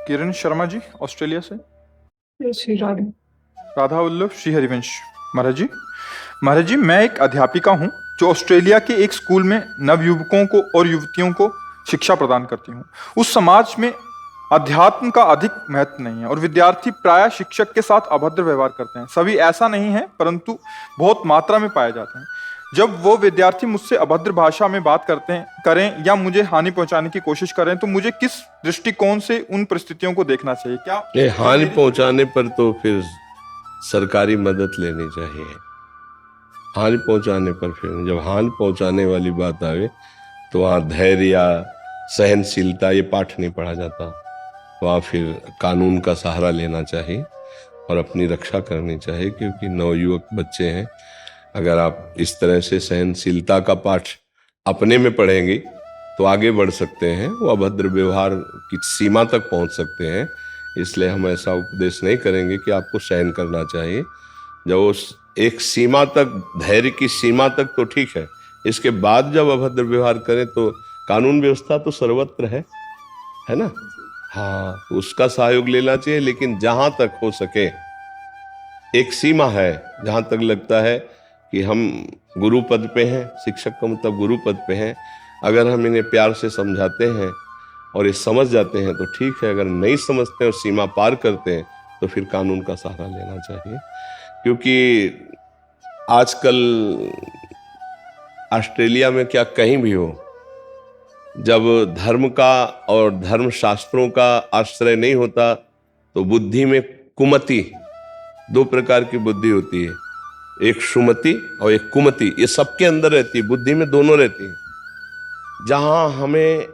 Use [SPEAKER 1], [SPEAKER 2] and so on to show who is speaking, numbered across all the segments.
[SPEAKER 1] Kiran Sharma ji Australia से।
[SPEAKER 2] श्री राधे।
[SPEAKER 1] राधा वल्लभ श्री हरिवंश। महाराज जी मैं एक अध्यापिका हूँ जो ऑस्ट्रेलिया के एक स्कूल में नवयुवकों को और युवतियों को शिक्षा प्रदान करती हूँ। उस समाज में अध्यात्म का अधिक महत्व नहीं है और विद्यार्थी प्रायः शिक्षक के साथ अभद्र व्यवहार करते हैं। सभी ऐसा नहीं है परंतु बहुत मात्रा में पाए जाते हैं। जब वो विद्यार्थी मुझसे अभद्र भाषा में बात करें या मुझे हानि पहुंचाने की कोशिश करें तो मुझे किस दृष्टिकोण से उन परिस्थितियों को देखना चाहिए? क्या
[SPEAKER 3] हानि पहुंचाने पर तो फिर सरकारी मदद लेनी चाहिए। हानि पहुंचाने पर फिर जब हानि पहुंचाने वाली बात आवे तो वहाँ धैर्य या सहनशीलता ये पाठ नहीं पढ़ा जाता। वहाँ फिर कानून का सहारा लेना चाहिए और अपनी रक्षा करनी चाहिए, क्योंकि नवयुवक बच्चे हैं। अगर आप इस तरह से सहनशीलता का पाठ अपने में पढ़ेंगे तो आगे बढ़ सकते हैं, वो अभद्र व्यवहार की सीमा तक पहुंच सकते हैं। इसलिए हम ऐसा उपदेश नहीं करेंगे कि आपको सहन करना चाहिए। जब उस एक सीमा तक, धैर्य की सीमा तक तो ठीक है, इसके बाद जब अभद्र व्यवहार करें तो कानून व्यवस्था तो सर्वत्र है ना। हाँ, उसका सहयोग लेना चाहिए, लेकिन जहां तक हो सके एक सीमा है, जहां तक लगता है कि हम गुरु पद पे हैं, शिक्षक का मतलब गुरु पद पे हैं, अगर हम इन्हें प्यार से समझाते हैं और ये समझ जाते हैं तो ठीक है। अगर नहीं समझते और सीमा पार करते हैं तो फिर कानून का सहारा लेना चाहिए। क्योंकि आजकल ऑस्ट्रेलिया में क्या कहीं भी हो, जब धर्म का और धर्म शास्त्रों का आश्रय नहीं होता तो बुद्धि में कुमति, दो प्रकार की बुद्धि होती है, एक सुमति और एक कुमति। ये सबके अंदर रहती है, बुद्धि में दोनों रहती है। जहां हमें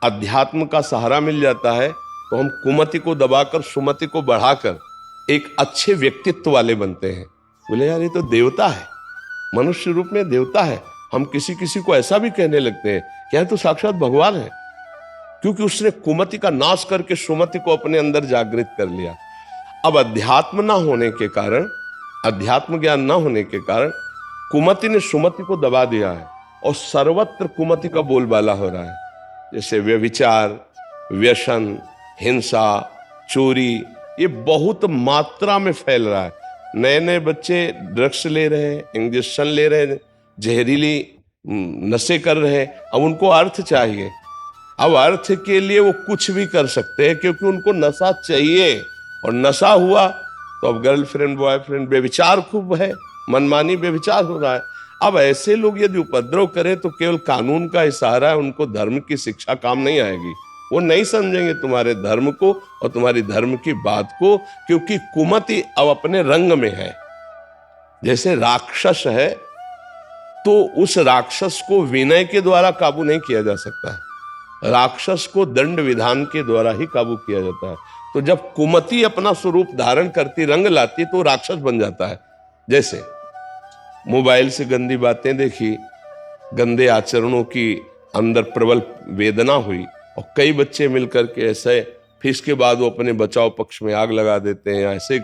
[SPEAKER 3] अध्यात्म का सहारा मिल जाता है तो हम कुमति को दबाकर सुमति को बढ़ाकर एक अच्छे व्यक्तित्व वाले बनते हैं। बोले यार ये तो देवता है, मनुष्य रूप में देवता है। हम किसी किसी को ऐसा भी कहने लगते हैं कि यार तो साक्षात भगवान है, क्योंकि उसने कुमति का नाश करके सुमति को अपने अंदर जागृत कर लिया। अब अध्यात्म ना होने के कारण, अध्यात्म ज्ञान ना होने के कारण कुमति ने सुमति को दबा दिया है और सर्वत्र कुमति का बोलबाला हो रहा है। जैसे व्यभिचार, व्यसन, हिंसा, चोरी, ये बहुत मात्रा में फैल रहा है। नए नए बच्चे ड्रग्स ले रहे हैं, इंजेक्शन ले रहे हैं, जहरीली नशे कर रहे हैं। अब उनको अर्थ चाहिए, अब अर्थ के लिए वो कुछ भी कर सकते हैं, क्योंकि उनको नशा चाहिए। और नशा हुआ तो अब गर्लफ्रेंड बॉयफ्रेंड, व्यभिचार खूब है, मनमानी व्यभिचार हो रहा है। अब ऐसे लोग यदि उपद्रव करें तो केवल कानून का इशारा है, उनको धर्म की शिक्षा काम नहीं आएगी। वो नहीं समझेंगे तुम्हारे धर्म को और तुम्हारी धर्म की बात को, क्योंकि कुमति अब अपने रंग में है। जैसे राक्षस है तो उस राक्षस को विनय के द्वारा काबू नहीं किया जा सकता है, राक्षस को दंड विधान के द्वारा ही काबू किया जाता है। तो जब कुमति अपना स्वरूप धारण करती, रंग लाती, तो राक्षस बन जाता है। जैसे मोबाइल से गंदी बातें देखी, गंदे आचरणों की अंदर प्रबल वेदना हुई और कई बच्चे मिलकर के ऐसे, फिर इसके बाद वो अपने बचाव पक्ष में आग लगा देते हैं। ऐसे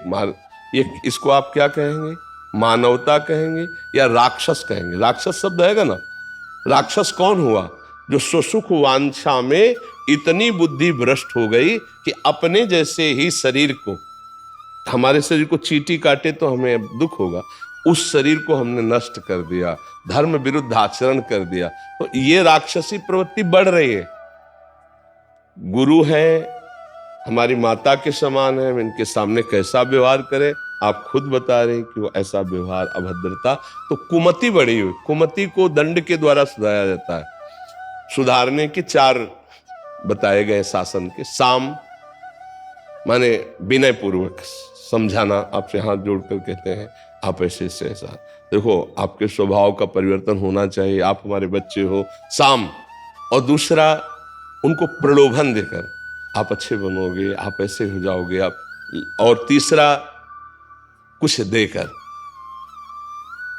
[SPEAKER 3] ये इसको आप क्या कहेंगे? मानवता कहेंगे या राक्षस कहेंगे? राक्षस शब्द आएगा ना। राक्षस कौन हुआ? जो सुसुख वांछा में इतनी बुद्धि भ्रष्ट हो गई कि अपने जैसे ही शरीर को, हमारे शरीर को चींटी काटे तो हमें दुख होगा, उस शरीर को हमने नष्ट कर दिया, धर्म विरुद्ध आचरण कर दिया। तो ये राक्षसी प्रवृत्ति बढ़ रही है। गुरु है, हमारी माता के समान है, इनके सामने कैसा व्यवहार करें? आप खुद बता रहे हैं कि वो ऐसा व्यवहार, अभद्रता, तो कुमति बढ़ी हुई। कुमति को दंड के द्वारा सुधारा जाता है। सुधारने के 4 बताए गए शासन के। साम माने विनय पूर्वक समझाना, आपसे हाथ जोड़कर कहते हैं आप ऐसे से ऐसा, देखो आपके स्वभाव का परिवर्तन होना चाहिए, आप हमारे बच्चे हो। साम। और दूसरा, उनको प्रलोभन देकर आप अच्छे बनोगे, आप ऐसे हो जाओगे आप। और तीसरा, कुछ देकर,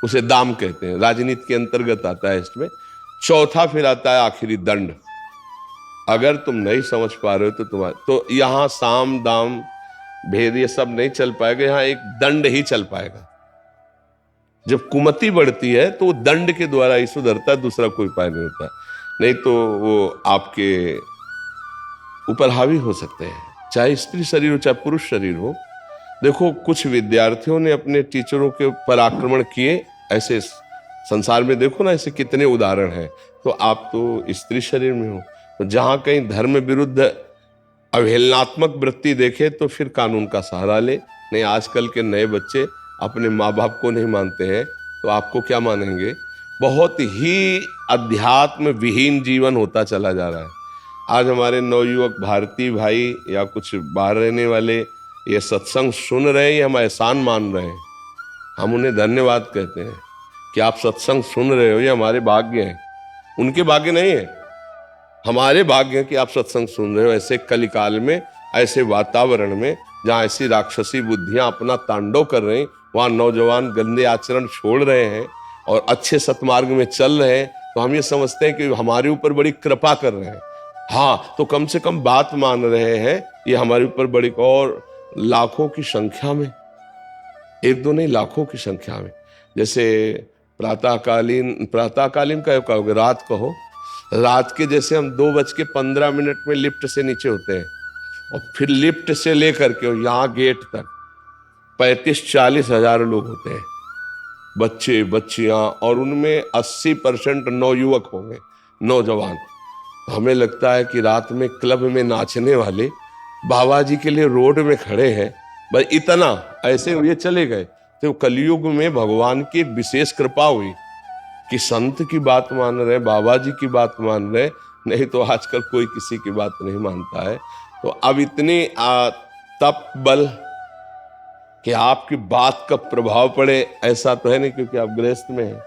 [SPEAKER 3] उसे दाम कहते हैं, राजनीति के अंतर्गत आता है इसमें। चौथा फिर आता है आखिरी, दंड। अगर तुम नहीं समझ पा रहे हो तो यहां साम दाम भेद ये सब नहीं चल पाएगा, यहां एक दंड ही चल पाएगा। जब कुमति बढ़ती है तो दंड के द्वारा ही सुधरता है, दूसरा कोई उपाय नहीं होता। नहीं तो वो आपके ऊपर हावी हो सकते हैं। चाहे स्त्री शरीर हो चाहे पुरुष शरीर हो। देखो कुछ विद्यार्थियों ने अपने टीचरों के ऊपर आक्रमण किए, ऐसे संसार में देखो ना ऐसे कितने उदाहरण हैं। तो आप तो स्त्री शरीर में हो, तो जहां कहीं धर्म विरुद्ध अवहेलनात्मक वृत्ति देखे तो फिर कानून का सहारा ले। नहीं, आजकल के नए बच्चे अपने माँ बाप को नहीं मानते हैं तो आपको क्या मानेंगे। बहुत ही अध्यात्म विहीन जीवन होता चला जा रहा है। आज हमारे नवयुवक भारतीय भाई या कुछ बाहर रहने वाले ये सत्संग सुन रहे हैं, ये हम एहसान मान रहे हैं। हम उन्हें धन्यवाद कहते हैं कि आप सत्संग सुन रहे हो, ये हमारे भाग्य हैं, उनके भाग्य नहीं है, हमारे भाग्य है कि आप सत्संग सुन रहे हो। ऐसे कलिकाल में, ऐसे वातावरण में जहाँ ऐसी राक्षसी बुद्धियां अपना तांडव कर रही, वहाँ नौजवान गंदे आचरण छोड़ रहे हैं और अच्छे सतमार्ग में चल रहे हैं, तो हम ये समझते हैं कि हमारे ऊपर बड़ी कृपा कर रहे हैं। हाँ, तो कम से कम बात मान रहे हैं, ये हमारे ऊपर बड़ी, और लाखों की संख्या में, एक दो नहीं लाखों की संख्या में। जैसे प्रातःकालीन का कहोगे, रात कहो, रात के जैसे हम 2:15 में लिफ्ट से नीचे होते हैं और फिर लिफ्ट से लेकर के यहाँ गेट तक 35-40 हजार लोग होते हैं, बच्चे बच्चियां, और उनमें 80% नौयुवक होंगे, नौजवान। हमें लगता है कि रात में क्लब में नाचने वाले बाबा जी के लिए रोड में खड़े हैं, बस इतना, ऐसे ये चले गए। तो कलयुग में भगवान की एक विशेष कृपा हुई कि संत की बात मान रहे, बाबा जी की बात मान रहे, नहीं तो आजकल कोई किसी की बात नहीं मानता है। तो अब इतनी तप बल कि आपकी बात का प्रभाव पड़े ऐसा तो है नहीं, क्योंकि आप गृहस्थ में हैं।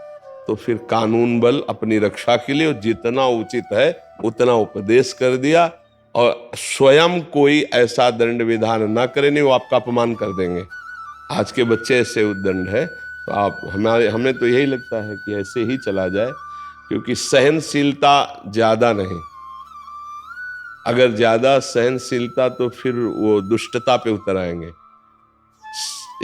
[SPEAKER 3] तो फिर कानून बल अपनी रक्षा के लिए जितना उचित है उतना उपदेश कर दिया, और स्वयं कोई ऐसा दंड विधान ना करे, नहीं वो आपका अपमान कर देंगे। आज के बच्चे ऐसे उद्दंड है, तो आप हमें तो यही लगता है कि ऐसे ही चला जाए, क्योंकि सहनशीलता ज्यादा नहीं। अगर ज्यादा सहनशीलता तो फिर वो दुष्टता पे उतर आएंगे।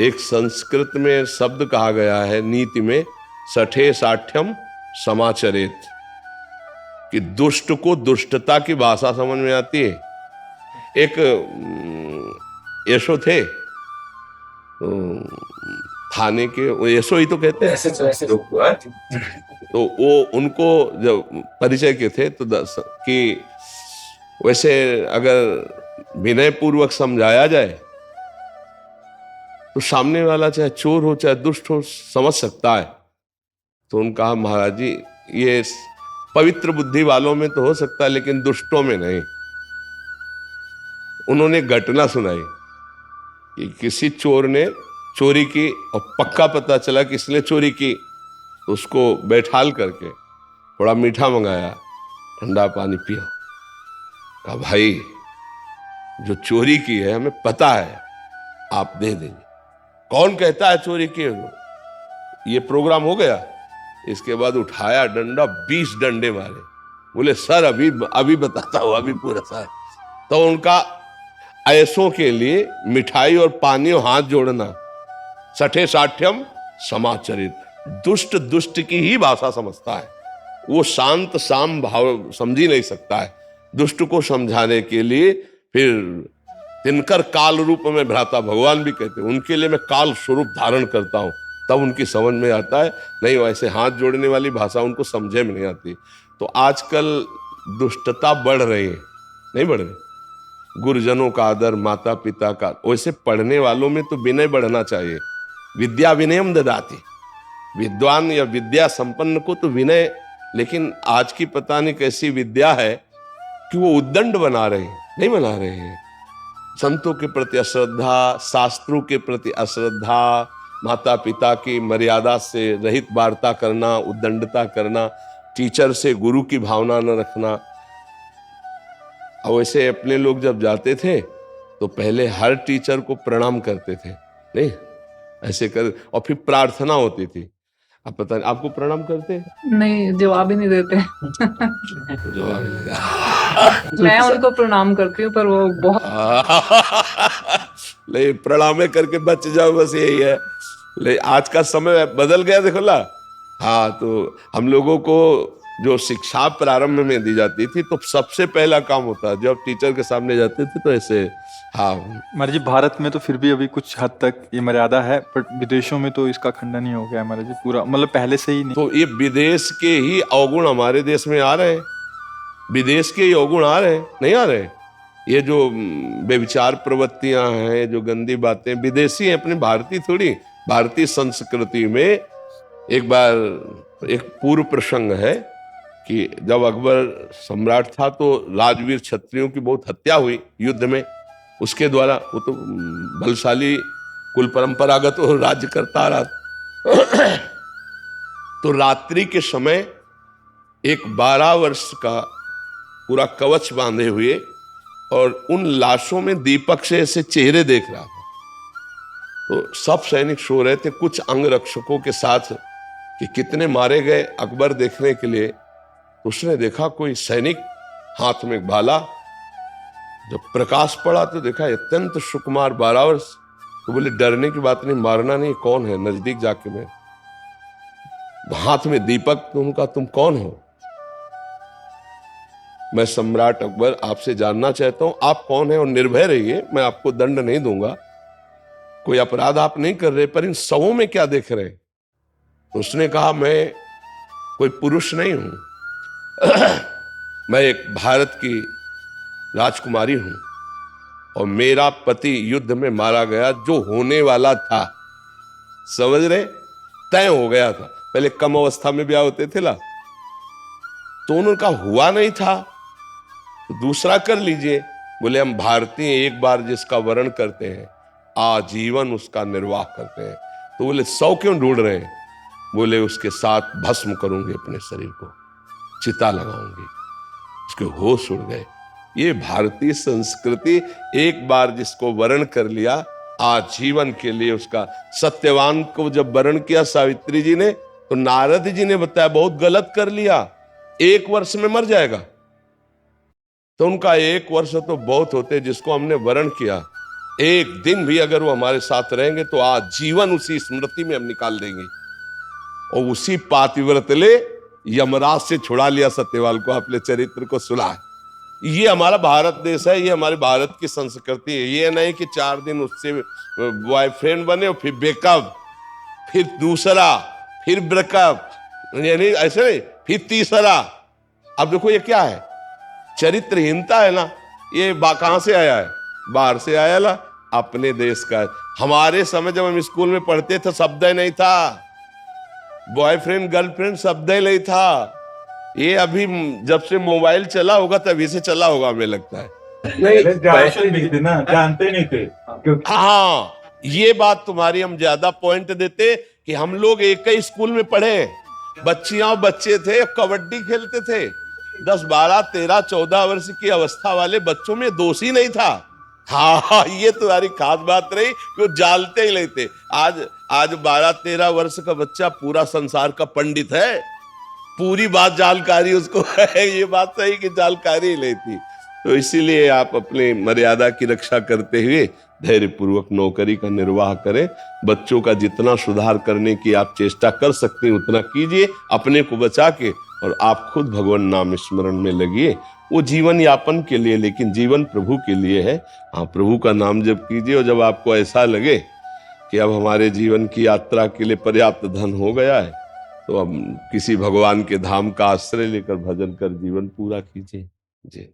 [SPEAKER 3] एक संस्कृत में शब्द कहा गया है नीति में, सठे साठ्यम समाचरेत, कि दुष्ट को दुष्टता की भाषा समझ में आती है। एक यशो थे, थाने के, यशो ही तो कहते हैं, तो वो उनको जब परिचय के थे तो कि वैसे अगर विनय पूर्वक समझाया जाए तो सामने वाला चाहे चोर हो चाहे दुष्ट हो समझ सकता है। तो उनका कहा, महाराज जी ये पवित्र बुद्धि वालों में तो हो सकता है लेकिन दुष्टों में नहीं। उन्होंने घटना सुनाई कि किसी चोर ने चोरी की और पक्का पता चला कि इसने चोरी की, तो उसको बैठाल करके थोड़ा मीठा मंगाया, ठंडा पानी पियो। कहा भाई जो चोरी की है हमें पता है, आप दे देंगे। कौन कहता है चोरी की? ये प्रोग्राम हो गया। इसके बाद उठाया डंडा, 20 डंडे मारे। बोले सर अभी बताता हूं, अभी पूरा सर। तो उनका ऐसों के लिए मिठाई और पानी और हाथ जोड़ना, सठे साठ्यम समाचरित, दुष्ट दुष्ट की ही भाषा समझता है, वो शांत साम भाव समझ नहीं सकता है। दुष्ट को समझाने के लिए फिर तिनकर काल रूप में भ्राता भगवान भी कहते हैं, उनके लिए मैं काल स्वरूप धारण करता हूं, तब उनकी समझ में आता है। नहीं वैसे हाथ जोड़ने वाली भाषा उनको समझे में नहीं आती। तो आजकल दुष्टता बढ़ रही है, नहीं बढ़ रही। गुरुजनों का आदर, माता पिता का, वैसे पढ़ने वालों में तो विनय बढ़ना चाहिए। विद्या विनयम ददाति, विद्वान या विद्या संपन्न को तो विनय, लेकिन आज की पता नहीं कैसी विद्या है कि वो उद्दंड बना रहे हैं, नहीं बना रहे हैं। संतों के प्रति अश्रद्धा, शास्त्रों के प्रति अश्रद्धा, माता पिता की मर्यादा से रहित वार्ता करना, उद्दंडता करना, टीचर से गुरु की भावना न रखना। और वैसे अपने लोग जब जाते थे तो पहले हर टीचर को प्रणाम करते थे, नहीं ऐसे कर, और फिर प्रार्थना होती थी। अब पता नहीं आपको प्रणाम करते?
[SPEAKER 2] नहीं, जवाब ही नहीं देते। मैं उनको प्रणाम करती हूँ पर वो बहुत
[SPEAKER 3] नहीं, प्रणाम करके बच जाओ, बस यही है। ले आज का समय बदल गया, देखो ला। हाँ, तो हम लोगों को जो शिक्षा प्रारंभ में दी जाती थी तो सबसे पहला काम होता, जब टीचर के सामने जाते थे तो ऐसे हाँ,
[SPEAKER 1] महाराज जी भारत में तो फिर भी अभी कुछ हद तक ये मर्यादा है, बट विदेशों में तो इसका खंडन ही हो गया है महाराज जी पूरा, मतलब पहले से ही नहीं।
[SPEAKER 3] तो ये विदेश के ही अवगुण हमारे देश में आ रहे हैं, विदेश के ही अवगुण आ रहे हैं, नहीं आ रहे हैं। ये जो व्यभिचार प्रवृत्तियां हैं, जो गंदी बातें, विदेशी हैं, अपनी भारतीय थोड़ी। भारतीय संस्कृति में एक बार एक पूर्व प्रसंग है कि जब अकबर सम्राट था तो राजवीर क्षत्रियों की बहुत हत्या हुई युद्ध में, उसके द्वारा। वो तो बलशाली कुल परंपरागत वो राज्य करता रहा। तो रात्रि के समय एक 12 वर्ष का पूरा कवच बांधे हुए और उन लाशों में दीपक से ऐसे चेहरे देख रहा था। तो सब सैनिक सो रहे थे, कुछ अंगरक्षकों के साथ कि कितने मारे गए अकबर देखने के लिए। तो उसने देखा कोई सैनिक हाथ में एक भाला, जब प्रकाश पड़ा तो देखा अत्यंत सुकुमार 12 वर्ष। तो बोले डरने की बात नहीं, मारना नहीं, कौन है? नजदीक जाके मैं, हाथ में दीपक, तो उनका तुम कौन हो? मैं सम्राट अकबर आपसे जानना चाहता हूं आप कौन है, और निर्भय रहिए, मैं आपको दंड नहीं दूंगा, कोई अपराध आप नहीं कर रहे, पर इन शवों में क्या देख रहे? तो उसने कहा मैं कोई पुरुष नहीं हूं, मैं एक भारत की राजकुमारी हूं और मेरा पति युद्ध में मारा गया, जो होने वाला था, समझ रहे, तय हो गया था। पहले कम अवस्था में ब्याह होते थे ला, तो उनका हुआ नहीं था, तो दूसरा कर लीजिए। बोले हम भारतीय एक बार जिसका वर्ण करते हैं आजीवन उसका निर्वाह करते हैं। तो बोले 100 क्यों ढूंढ रहे हैं? बोले उसके साथ भस्म करूंगी अपने शरीर को, चिता लगाऊंगी। उसके होश उड़ गए। ये भारतीय संस्कृति, एक बार जिसको वर्ण कर लिया आजीवन के लिए उसका। सत्यवान को जब वर्ण किया सावित्री जी ने, तो नारद जी ने बताया बहुत गलत कर लिया, 1 वर्ष में मर जाएगा। तो उनका 1 वर्ष तो बहुत होते, जिसको हमने वर्ण किया, एक दिन भी अगर वो हमारे साथ रहेंगे तो आजीवन उसी स्मृति में हम निकाल देंगे। और उसी पातिव्रत ले यमराज से छुड़ा लिया सत्यवान को, आपने चरित्र को सुना है। ये हमारा भारत देश है, ये हमारी भारत की संस्कृति है। ये नहीं कि 4 दिन उससे बॉयफ्रेंड बने और फिर ब्रेकअप, फिर दूसरा, फिर ब्रेकअप, यानी ऐसे नहीं, फिर तीसरा। अब देखो ये क्या है, चरित्रहीनता है ना। ये कहां से आया है? बाहर से आया ला, अपने देश का है। हमारे समय जब हम स्कूल में पढ़ते थे शब्द ही नहीं था, बॉयफ्रेंड गर्लफ्रेंड शब्द ही नहीं था। ये अभी जब से मोबाइल चला होगा तभी से चला होगा, हमें लगता है।
[SPEAKER 4] नहीं थे ना, जानते नहीं थे।
[SPEAKER 3] हाँ, ये बात तुम्हारी हम ज्यादा पॉइंट देते कि हम लोग एक ही स्कूल में पढ़े, बच्चियां और बच्चे थे, कबड्डी खेलते थे। 10, 12, 13, 14 वर्ष की अवस्था वाले बच्चों में दोष ही नहीं था। हाँ, ये तुम्हारी खास बात रही कि वो जानते ही नहीं थे। आज 12, 13 वर्ष का बच्चा पूरा संसार का पंडित है, पूरी बात जानकारी उसको है। ये बात सही कि जानकारी ही नहीं थी। तो इसीलिए आप अपने मर्यादा की रक्षा करते हुए धैर्य पूर्वक नौकरी का निर्वाह करें। बच्चों का जितना सुधार करने की आप चेष्टा कर सकते हैं उतना कीजिए, अपने को बचा के, और आप खुद भगवान नाम स्मरण में लगिए। वो जीवन यापन के लिए, लेकिन जीवन प्रभु के लिए है। हाँ, प्रभु का नाम जब कीजिए, और जब आपको ऐसा लगे कि अब हमारे जीवन की यात्रा के लिए पर्याप्त धन हो गया है, तो अब किसी भगवान के धाम का आश्रय लेकर भजन कर जीवन पूरा कीजिए। जी।